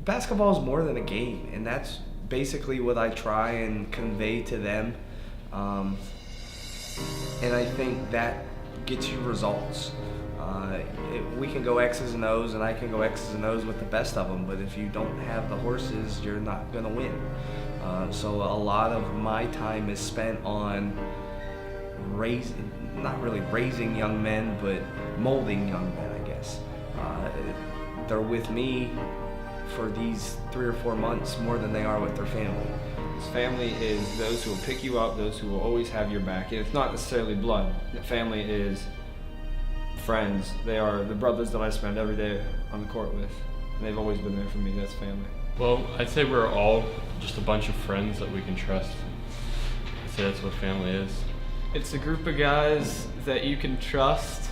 Basketball is more than a game, and that's basically what I try and convey to them. And I think that gets you results. We can go X's and O's, and I can go X's and O's with the best of them, but if you don't have the horses, you're not going to win. So a lot of my time is spent on not really raising young men, but molding young men, I guess. They're with me for these 3 or 4 months more than they are with their family. Family is those who will pick you up, those who will always have your back. And it's not necessarily blood. Family is friends. They are the brothers that I spend every day on the court with. And they've always been there for me. That's family. Well, I'd say we're all just a bunch of friends that we can trust. I'd say that's what family is. It's a group of guys that you can trust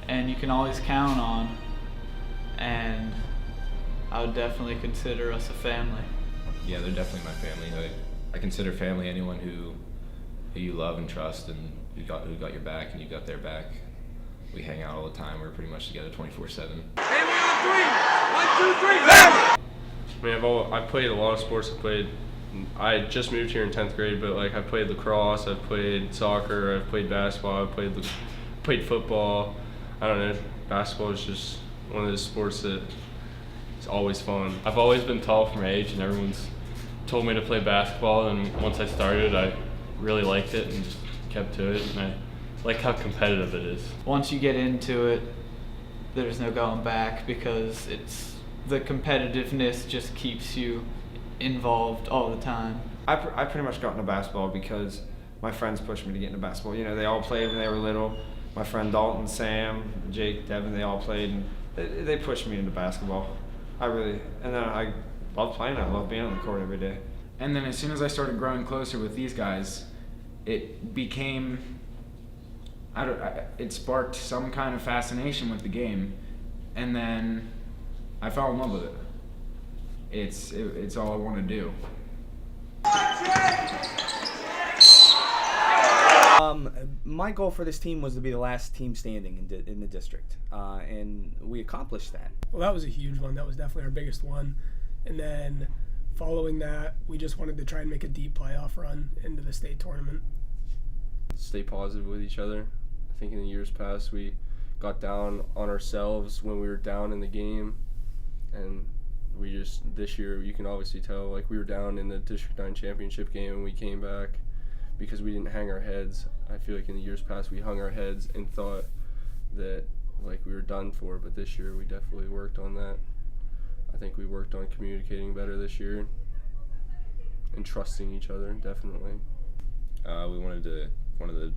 and you can always count on. And I would definitely consider us a family. Yeah, they're definitely my family. I consider family anyone who you love and trust, and who got your back and you got their back. We hang out all the time. We're pretty much together 24/7. Hey, we on three! 1, 2, 3, family! I mean, I've played a lot of sports. I just moved here in 10th grade, but like I played lacrosse, I've played soccer, I've played basketball, I've played football. I don't know. Basketball is just one of those sports that is always fun. I've always been tall for my age, and everyone's told me to play basketball, and once I started, I really liked it and just kept to it, and I like how competitive it is. Once you get into it, there's no going back because the competitiveness just keeps you involved all the time. I pretty much got into basketball because my friends pushed me to get into basketball. You know, they all played when they were little. My friend Dalton, Sam, Jake, Devin, they all played, and they pushed me into basketball. And then I love playing. I love being on the court every day. And then as soon as I started growing closer with these guys, it became, it sparked some kind of fascination with the game, and then I fell in love with it. It's all I want to do. My goal for this team was to be the last team standing in the district, and we accomplished that. Well, that was a huge one. That was definitely our biggest one. And then following that, we just wanted to try and make a deep playoff run into the state tournament. Stay positive with each other. I think in the years past we got down on ourselves when we were down in the game, and this year you can obviously tell, like, we were down in the District 9 championship game and we came back because we didn't hang our heads. I feel like in the years past we hung our heads and thought that like we were done for, but this year we definitely worked on that. I think we worked on communicating better this year and trusting each other, definitely. One of the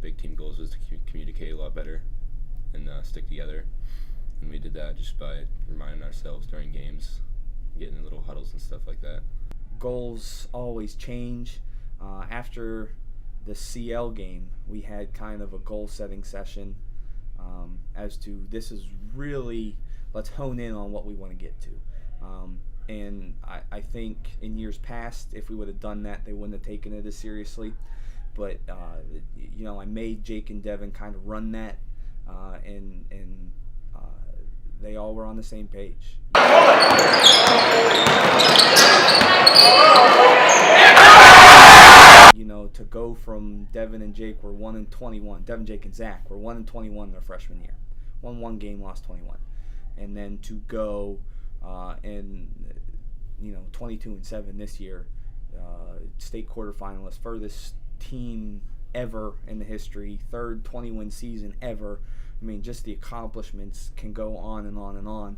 big team goals was to communicate a lot better and stick together. And we did that just by reminding ourselves during games, getting in little huddles and stuff like that. Goals always change. After the CL game, we had kind of a goal-setting session as to this is really, let's hone in on what we want to get to. And I think in years past, if we would have done that, they wouldn't have taken it as seriously. But, I made Jake and Devin kind of run that, and they all were on the same page. To go from Devin and Jake were 1-21. Devin, Jake, and Zach were 1-21 their freshman year. Won 1 game, lost 21. And then to go and 22-7 this year, state quarterfinalist, furthest team ever in the history, third 20-win season ever. I mean, just the accomplishments can go on and on and on.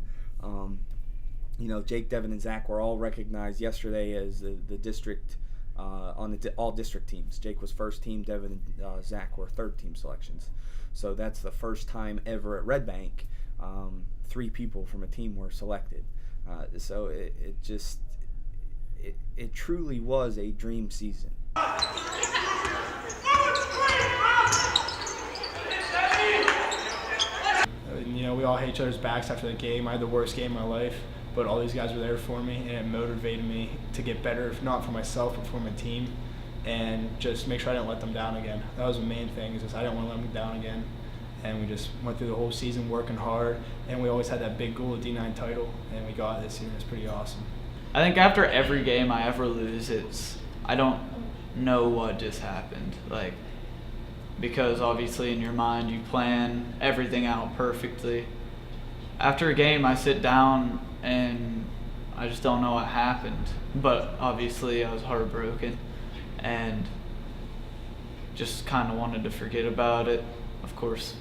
Jake, Devin, and Zach were all recognized yesterday as the district on the all district teams. Jake was first team, Devin and Zach were third team selections. So that's the first time ever at Red Bank 3 people from a team were selected. So it truly was a dream season. We all hate each other's backs after the game. I had the worst game of my life, but all these guys were there for me, and it motivated me to get better, if not for myself, but for my team, and just make sure I didn't let them down again. That was the main thing, is just I didn't want to let them down again. and we just went through the whole season working hard, and we always had that big goal, the D9 title, and we got it this year. It's pretty awesome. I think after every game I ever lose, I don't know what just happened. Like, because obviously in your mind you plan everything out perfectly. After a game I sit down and I just don't know what happened. But obviously I was heartbroken and just kind of wanted to forget about it. Of course,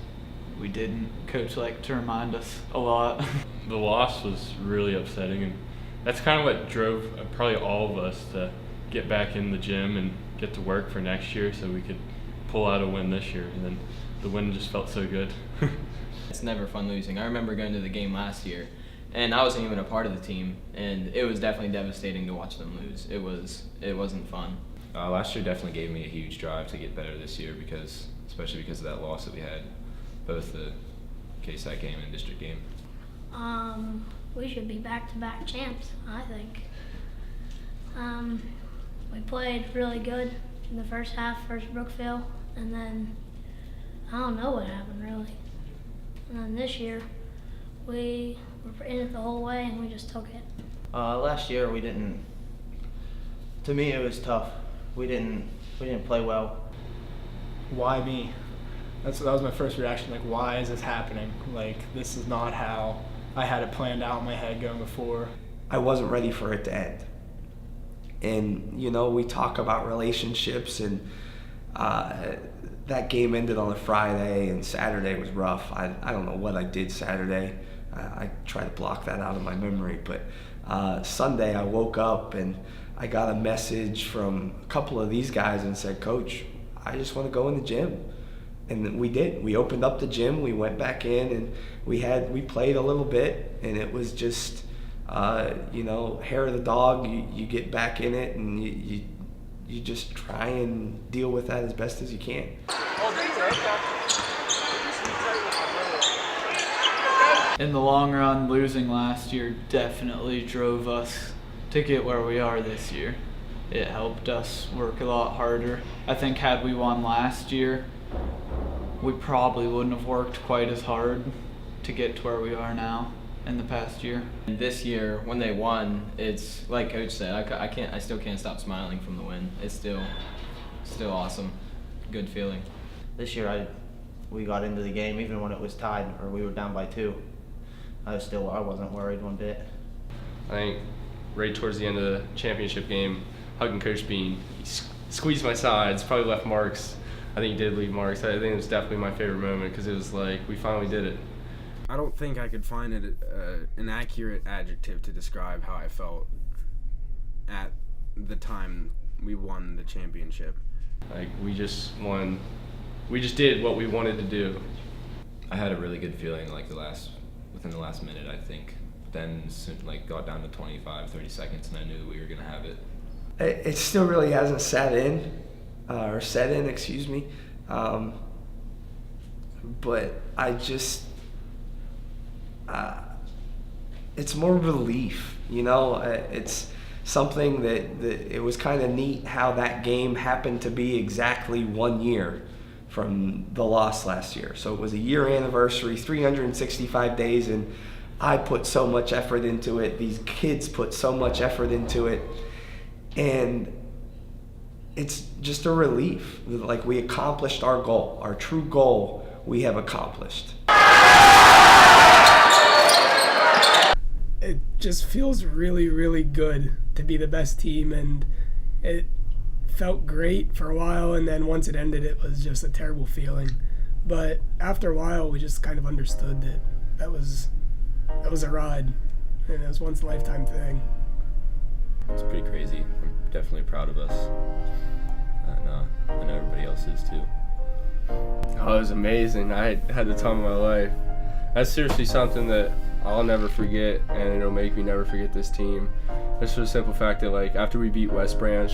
we didn't. Coach liked to remind us a lot. The loss was really upsetting, and that's kind of what drove probably all of us to get back in the gym and get to work for next year so we could pull out a win this year. And then the win just felt so good. It's never fun losing. I remember going to the game last year, and I wasn't even a part of the team, and it was definitely devastating to watch them lose. It wasn't fun. Last year definitely gave me a huge drive to get better this year, especially because of that loss that we had, both the KSAC game and district game. We should be back-to-back champs, I think. We played really good in the first half versus Brookville, and then I don't know what happened really. And then this year, we were in it the whole way and we just took it. Last year to me it was tough. We didn't play well. Why me? That was my first reaction, like, why is this happening? Like, this is not how I had it planned out in my head going before. I wasn't ready for it to end. And, we talk about relationships, and that game ended on a Friday, and Saturday was rough. I don't know what I did Saturday. I try to block that out of my memory. But Sunday I woke up and I got a message from a couple of these guys and said, "Coach, I just want to go in the gym." And we did. We opened up the gym, we went back in, and we played a little bit, and it was just, hair of the dog. You get back in it, and you just try and deal with that as best as you can. In the long run, losing last year definitely drove us to get where we are this year. It helped us work a lot harder. I think had we won last year, we probably wouldn't have worked quite as hard to get to where we are now in the past year. And this year, when they won, it's like Coach said, I still can't stop smiling from the win. It's still awesome. Good feeling. This year we got into the game even when it was tied or we were down by 2. I wasn't worried one bit. I think right towards the end of the championship game, hugging Coach Bean, he squeezed my sides, probably left marks. I think he did leave marks. I think it was definitely my favorite moment because it was like we finally did it. I don't think I could find an accurate adjective to describe how I felt at the time we won the championship. Like we just won. We just did what we wanted to do. I had a really good feeling within the last minute, I think. Then got down to 25, 30 seconds, and I knew we were going to have it. It still really hasn't set in, excuse me. But I just, it's more relief, it's something that it was kind of neat how that game happened to be exactly 1 year from the loss last year. So it was a year anniversary, 365 days, and I put so much effort into it. These kids put so much effort into it. And it's just a relief. Like we accomplished our goal, our true goal we have accomplished. It just feels really, really good to be the best team, and it felt great for a while, and then once it ended, it was just a terrible feeling. But after a while, we just kind of understood that was a ride, and it was once in a lifetime thing. It's pretty crazy. I'm definitely proud of us, and I know everybody else is too. Oh, it was amazing. I had the time of my life. That's seriously something that I'll never forget, and it'll make me never forget this team. Just for the simple fact that after we beat West Branch,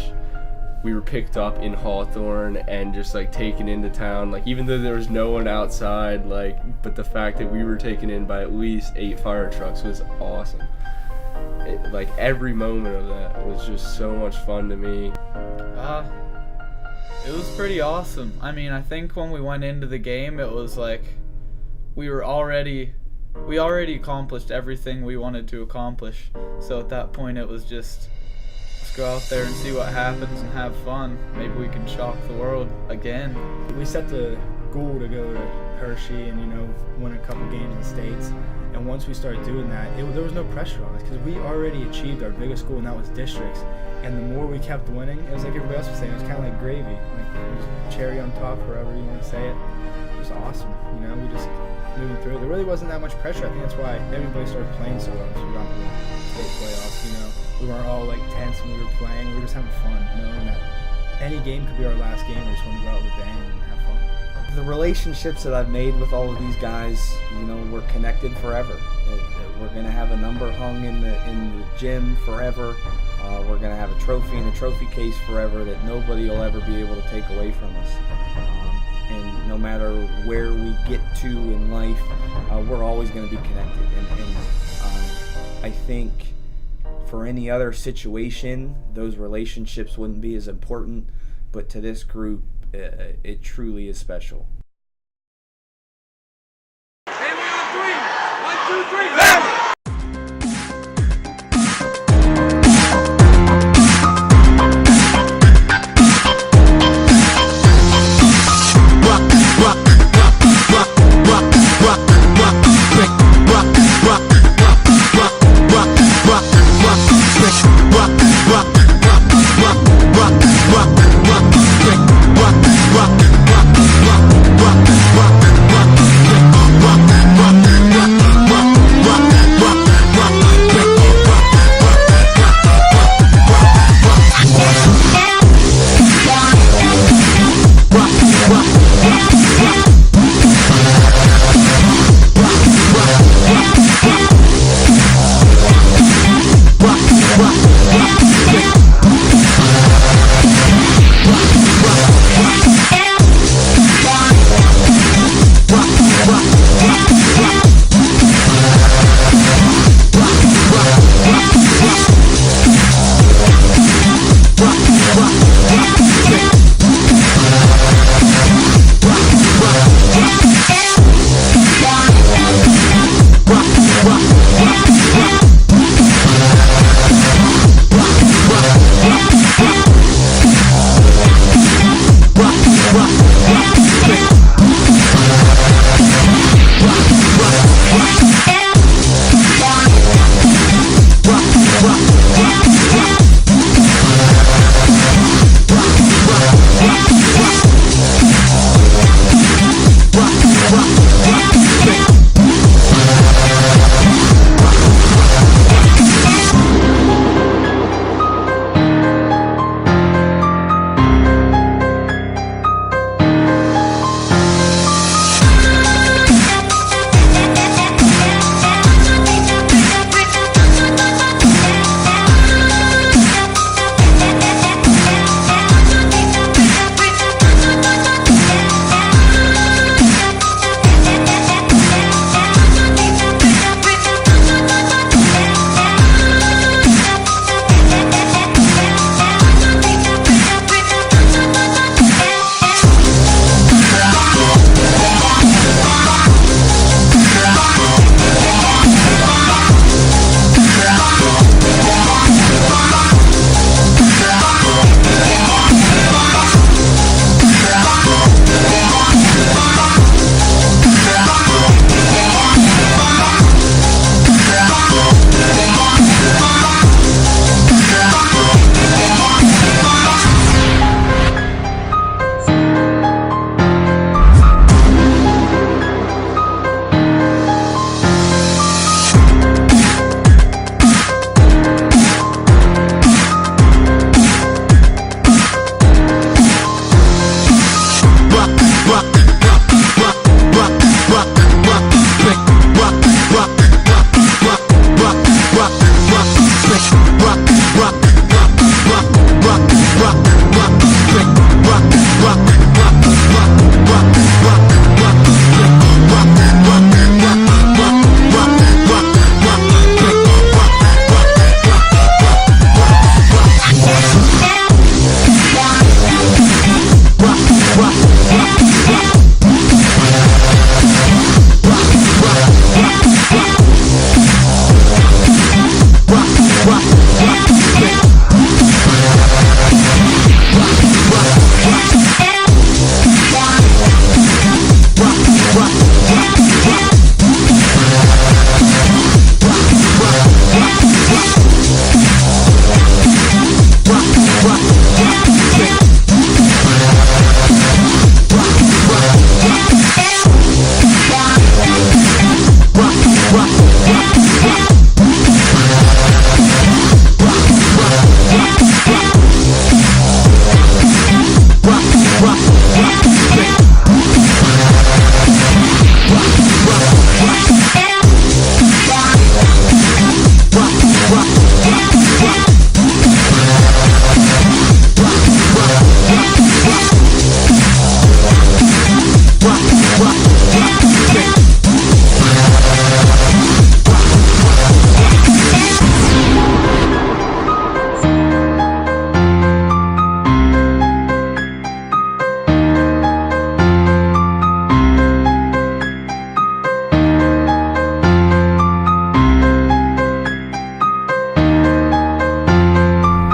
we were picked up in Hawthorne and just taken into town. Even though there was no one outside, but the fact that we were taken in by at least 8 fire trucks was awesome. Every moment of that was just so much fun to me. It was pretty awesome. I mean, I think when we went into the game, it was we already accomplished everything we wanted to accomplish. So at that point it was just, let's go out there and see what happens and have fun. Maybe we can shock the world again. We set the goal to go to Hershey and, win a couple games in the States. And once we started doing that, there was no pressure on us because we already achieved our biggest goal, and that was districts. And the more we kept winning, it was like everybody else was saying, it was kind of like gravy, like cherry on top, however you want to say it. It was awesome, we just moving through. There really wasn't that much pressure. I think that's why everybody started playing so well, because we got the state playoffs. We weren't all like tense when we were playing. We were just having fun, knowing that any game could be our last game. We just want to go out with a bang and have fun. The relationships that I've made with all of these guys, we're connected forever. We're gonna have a number hung in the gym forever. We're gonna have a trophy in a trophy case forever that nobody will ever be able to take away from us. And no matter where we get to in life, we're always gonna be connected. And I think for any other situation, those relationships wouldn't be as important. But to this group, it truly is special. And we're on 3. 1, 2, 3, left! Rock.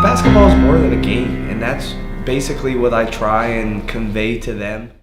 Basketball is more than a game, and that's basically what I try and convey to them.